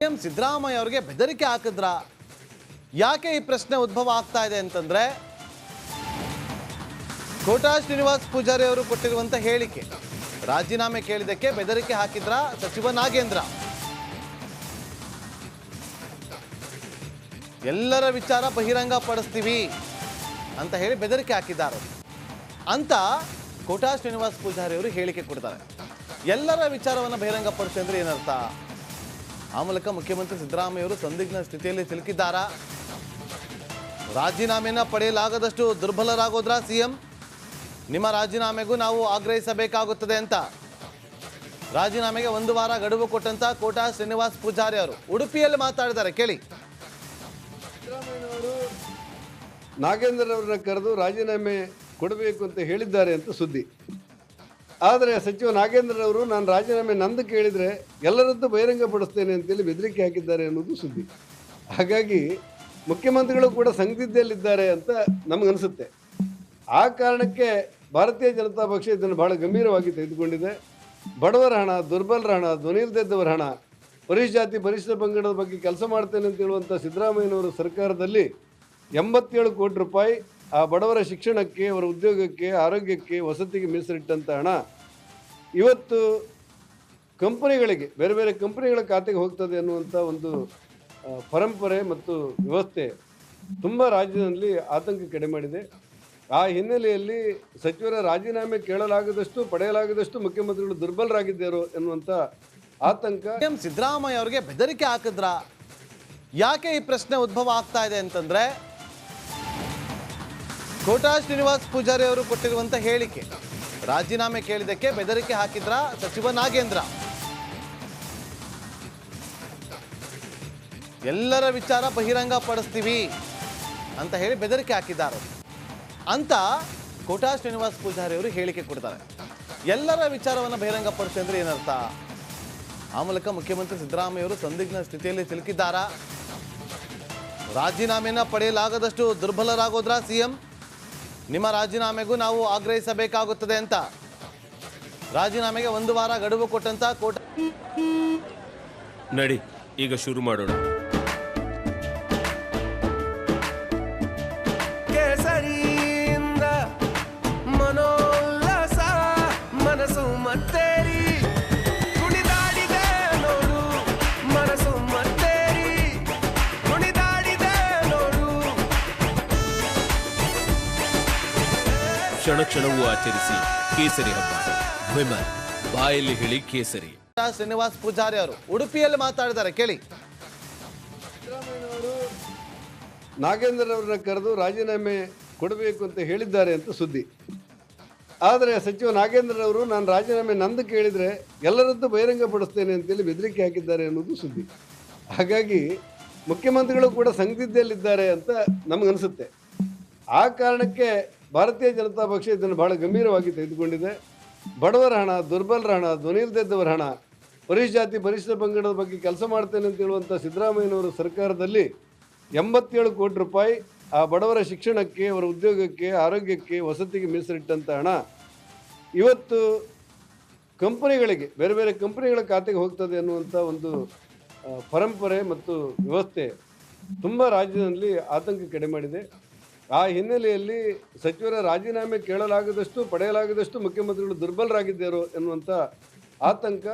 CM Siddaramaiah ಅವರಿಗೆ ಬೆದರಿಕೆ ಹಾಕಿದ್ರ? ಯಾಕೆ ಈ ಪ್ರಶ್ನೆ ಉದ್ಭವ ಆಗ್ತಾ ಇದೆ ಅಂತಂದ್ರೆ ಕೋಟಾ ಶ್ರೀನಿವಾಸ್ ಪೂಜಾರಿ ಅವರು ಕೊಟ್ಟಿರುವಂತ ಹೇಳಿಕೆ, ರಾಜೀನಾಮೆ ಕೇಳಿದಕ್ಕೆ ಬೆದರಿಕೆ ಹಾಕಿದ್ರ ಸಚಿವ ನಾಗೇಂದ್ರ. ಎಲ್ಲರ ವಿಚಾರ ಬಹಿರಂಗ ಪಡಿಸ್ತೀವಿ ಅಂತ ಹೇಳಿ ಬೆದರಿಕೆ ಹಾಕಿದ್ದಾರೆ ಅಂತ ಕೋಟಾ ಶ್ರೀನಿವಾಸ್ ಪೂಜಾರಿ ಅವರು ಹೇಳಿಕೆ ಕೊಡ್ತಾರೆ. ಎಲ್ಲರ ವಿಚಾರವನ್ನು ಬಹಿರಂಗ ಪಡಿಸಿ ಅಂದ್ರೆ ಏನರ್ಥ? ಆ ಮೂಲಕ ಮುಖ್ಯಮಂತ್ರಿ ಸಿದ್ದರಾಮಯ್ಯ ಅವರು ಸಂದಿಗ್ಧ ಸ್ಥಿತಿಯಲ್ಲಿ ಸಿಲುಕಿದ್ದಾರಾ? ರಾಜೀನಾಮೆನ ಪಡೆಯಲಾಗದಷ್ಟು ದುರ್ಬಲರಾಗೋದ್ರ ಸಿಎಂ? ನಿಮ್ಮ ರಾಜೀನಾಮೆಗೂ ನಾವು ಆಗ್ರಹಿಸಬೇಕಾಗುತ್ತದೆ ಅಂತ ರಾಜೀನಾಮೆಗೆ 1 ವಾರ ಗಡುವು ಕೊಟ್ಟಂತ ಕೋಟಾ ಶ್ರೀನಿವಾಸ್ ಪೂಜಾರಿ ಅವರು ಉಡುಪಿಯಲ್ಲಿ ಮಾತಾಡಿದ್ದಾರೆ, ಕೇಳಿ. ಸಿದ್ದರಾಮಯ್ಯನವರು ನಾಗೇಂದ್ರ ಅವರನ್ನ ಕರೆದು ರಾಜೀನಾಮೆ ಕೊಡಬೇಕು ಅಂತ ಹೇಳಿದ್ದಾರೆ ಅಂತ ಸುದ್ದಿ. ಆದರೆ ಸಚಿವ ನಾಗೇಂದ್ರ ಅವರು ನಾನು ರಾಜೀನಾಮೆ ನಂದು ಕೇಳಿದರೆ ಎಲ್ಲರದ್ದು ಬಹಿರಂಗಪಡಿಸ್ತೇನೆ ಅಂತೇಳಿ ಬೆದರಿಕೆ ಹಾಕಿದ್ದಾರೆ ಅನ್ನೋದು ಸುದ್ದಿ. ಹಾಗಾಗಿ ಮುಖ್ಯಮಂತ್ರಿಗಳು ಕೂಡ ಸಂದಿಗ್ಧದಲ್ಲಿದ್ದಾರೆ ಅಂತ ನಮಗನಿಸುತ್ತೆ. ಆ ಕಾರಣಕ್ಕೆ ಭಾರತೀಯ ಜನತಾ ಪಕ್ಷ ಇದನ್ನು ಬಹಳ ಗಂಭೀರವಾಗಿ ತೆಗೆದುಕೊಂಡಿದೆ. ಬಡವರ ಹಣ, ದುರ್ಬಲರ ಹಣ, ಧ್ವನಿಯಿಲ್ಲದವರ ಹಣ, ಪರಿಶಿಷ್ಟ ಜಾತಿ ಪರಿಶಿಷ್ಟ ಪಂಗಡದ ಬಗ್ಗೆ ಕೆಲಸ ಮಾಡ್ತೇನೆ ಅಂತ ಹೇಳುವಂಥ ಸಿದ್ದರಾಮಯ್ಯನವರ ಸರ್ಕಾರದಲ್ಲಿ 87 ಕೋಟಿ ರೂಪಾಯಿ ಆ ಬಡವರ ಶಿಕ್ಷಣಕ್ಕೆ, ಅವರ ಉದ್ಯೋಗಕ್ಕೆ, ಆರೋಗ್ಯಕ್ಕೆ, ವಸತಿಗೆ ಮೀಸಲಿಟ್ಟಂಥ ಹಣ ಇವತ್ತು ಕಂಪನಿಗಳಿಗೆ, ಬೇರೆ ಬೇರೆ ಕಂಪನಿಗಳ ಖಾತೆಗೆ ಹೋಗ್ತದೆ ಅನ್ನುವಂಥ ಒಂದು ಪರಂಪರೆ ಮತ್ತು ವ್ಯವಸ್ಥೆ ತುಂಬ ರಾಜ್ಯದಲ್ಲಿ ಆತಂಕ ಕಡಿಮೆ ಮಾಡಿದೆ. ಆ ಹಿನ್ನೆಲೆಯಲ್ಲಿ ಸಚಿವರ ರಾಜೀನಾಮೆ ಕೇಳಲಾಗದಷ್ಟು, ಪಡೆಯಲಾಗದಷ್ಟು ಮುಖ್ಯಮಂತ್ರಿಗಳು ದುರ್ಬಲರಾಗಿದ್ದಾರೋ ಎನ್ನುವಂಥ ಆತಂಕ. ಸಿಎಂ ಸಿದ್ದರಾಮಯ್ಯ ಅವರಿಗೆ ಬೆದರಿಕೆ ಹಾಕಿದ್ರ? ಯಾಕೆ ಈ ಪ್ರಶ್ನೆ ಉದ್ಭವ ಆಗ್ತಾ ಇದೆ ಅಂತಂದ್ರೆ ಕೋಟಾ ಶ್ರೀನಿವಾಸ್ ಪೂಜಾರಿ ಅವರು ಕೊಟ್ಟಿರುವಂತ ಹೇಳಿಕೆ, ರಾಜೀನಾಮೆ ಕೇಳಿದಕ್ಕೆ ಬೆದರಿಕೆ ಹಾಕಿದ್ರ ಸಚಿವ ನಾಗೇಂದ್ರ. ಎಲ್ಲರ ವಿಚಾರ ಬಹಿರಂಗ ಪಡಿಸ್ತೀವಿ ಅಂತ ಹೇಳಿ ಬೆದರಿಕೆ ಹಾಕಿದ್ದಾರೆ ಅಂತ ಕೋಟಾ ಶ್ರೀನಿವಾಸ್ ಪೂಜಾರಿ ಅವರು ಹೇಳಿಕೆ ಕೊಡ್ತಾರೆ. ಎಲ್ಲರ ವಿಚಾರವನ್ನು ಬಹಿರಂಗ ಪಡಿಸಿ ಅಂದ್ರೆ ಏನರ್ಥ? ಆ ಮೂಲಕ ಮುಖ್ಯಮಂತ್ರಿ ಸಿದ್ದರಾಮಯ್ಯ ಅವರು ಸಂದಿಗ್ಧ ಸ್ಥಿತಿಯಲ್ಲಿ ಸಿಲುಕಿದ್ದಾರಾ? ರಾಜೀನಾಮೆನ ಪಡೆಯಲಾಗದಷ್ಟು ದುರ್ಬಲರಾಗೋದ್ರ ಸಿಎಂ? ನಿಮ್ಮ ರಾಜೀನಾಮೆಗೂ ನಾವು ಆಗ್ರಹಿಸಬೇಕಾಗುತ್ತದೆ ಅಂತ ರಾಜೀನಾಮೆಗೆ 1 ವಾರ ಗಡುವು ಕೊಟ್ಟಂತ ಕೋಟಾ. ನಡಿ ಈಗ ಶುರು ಮಾಡೋಣ. ಕೇಸರಿಯಿಂದ ಮನೋಲ್ಲಾಸ ಮನಸ್ಸು ಮತ್ತೇರಿ ಕುಣಿದಾಡಿದೆ ನೋಡು, ಮನಸ್ಸು ಮತ್ತೇರಿ ಕುಣಿದಾಡಿದೆ ನೋಡು. ಕ್ಷಣ ಕ್ಷಣವೂ ಆಚರಿಸಿ ಕೇಸರಿ ಹಬ್ಬ. ವಿಮಲ್ ಬಾಯಲ್ಲಿ ಹೇಳಿ ಕೇಸರಿ. ಶ್ರೀನಿವಾಸ್ ಪೂಜಾರಿ ಅವರು ಉಡುಪಿಯಲ್ಲಿ ಮಾತಾಡಿದ್ದಾರೆ, ಕೇಳಿ. ಸಿದ್ದರಾಮಯ್ಯನವರು ನಾಗೇಂದ್ರ ಅವರನ್ನ ಕರೆದು ರಾಜೀನಾಮೆ ಕೊಡಬೇಕು ಅಂತ ಹೇಳಿದ್ದಾರೆ ಅಂತ ಸುದ್ದಿ. ಆದರೆ ಸಚಿವ ನಾಗೇಂದ್ರ ಅವರು ನಾನು ರಾಜೀನಾಮೆ ನಂದು ಕೇಳಿದರೆ ಎಲ್ಲರದ್ದು ಬಹಿರಂಗಪಡಿಸ್ತೇನೆ ಅಂತೇಳಿ ಬೆದರಿಕೆ ಹಾಕಿದ್ದಾರೆ ಅನ್ನೋದು ಸುದ್ದಿ. ಹಾಗಾಗಿ ಮುಖ್ಯಮಂತ್ರಿಗಳು ಕೂಡ ಸಂದಿಗ್ಧದಲ್ಲಿದ್ದಾರೆ ಅಂತ ನಮಗನಿಸುತ್ತೆ. ಆ ಕಾರಣಕ್ಕೆ ಭಾರತೀಯ ಜನತಾ ಪಕ್ಷ ಇದನ್ನು ಬಹಳ ಗಂಭೀರವಾಗಿ ತೆಗೆದುಕೊಂಡಿದೆ. ಬಡವರ ಹಣ, ದುರ್ಬಲರ ಹಣ, ಧ್ವನಿಯಿಲ್ಲದವರ ಹಣ, ಪರಿಶಿಷ್ಟ ಜಾತಿ ಪರಿಶಿಷ್ಟ ಪಂಗಡದ ಬಗ್ಗೆ ಕೆಲಸ ಮಾಡ್ತೇನೆ ಅಂತ ಹೇಳುವಂಥ ಸಿದ್ದರಾಮಯ್ಯನವರ ಸರ್ಕಾರದಲ್ಲಿ 87 ಕೋಟಿ ರೂಪಾಯಿ ಆ ಬಡವರ ಶಿಕ್ಷಣಕ್ಕೆ, ಅವರ ಉದ್ಯೋಗಕ್ಕೆ, ಆರೋಗ್ಯಕ್ಕೆ, ವಸತಿಗೆ ಮೀಸಲಿಟ್ಟಂಥ ಹಣ ಇವತ್ತು ಕಂಪನಿಗಳಿಗೆ, ಬೇರೆ ಬೇರೆ ಕಂಪನಿಗಳ ಖಾತೆಗೆ ಹೋಗ್ತದೆ ಅನ್ನುವಂಥ ಒಂದು ಪರಂಪರೆ ಮತ್ತು ವ್ಯವಸ್ಥೆ ತುಂಬ ರಾಜ್ಯದಲ್ಲಿ ಆತಂಕ ಕಡಿಮೆ ಮಾಡಿದೆ. ಆ ಹಿನ್ನೆಲೆಯಲ್ಲಿ ಸಚಿವರ ರಾಜೀನಾಮೆ ಕೇಳಲಾಗದಷ್ಟು, ಪಡೆಯಲಾಗದಷ್ಟು ಮುಖ್ಯಮಂತ್ರಿಗಳು ದುರ್ಬಲರಾಗಿದ್ದಾರೋ ಎನ್ನುವಂಥ ಆತಂಕ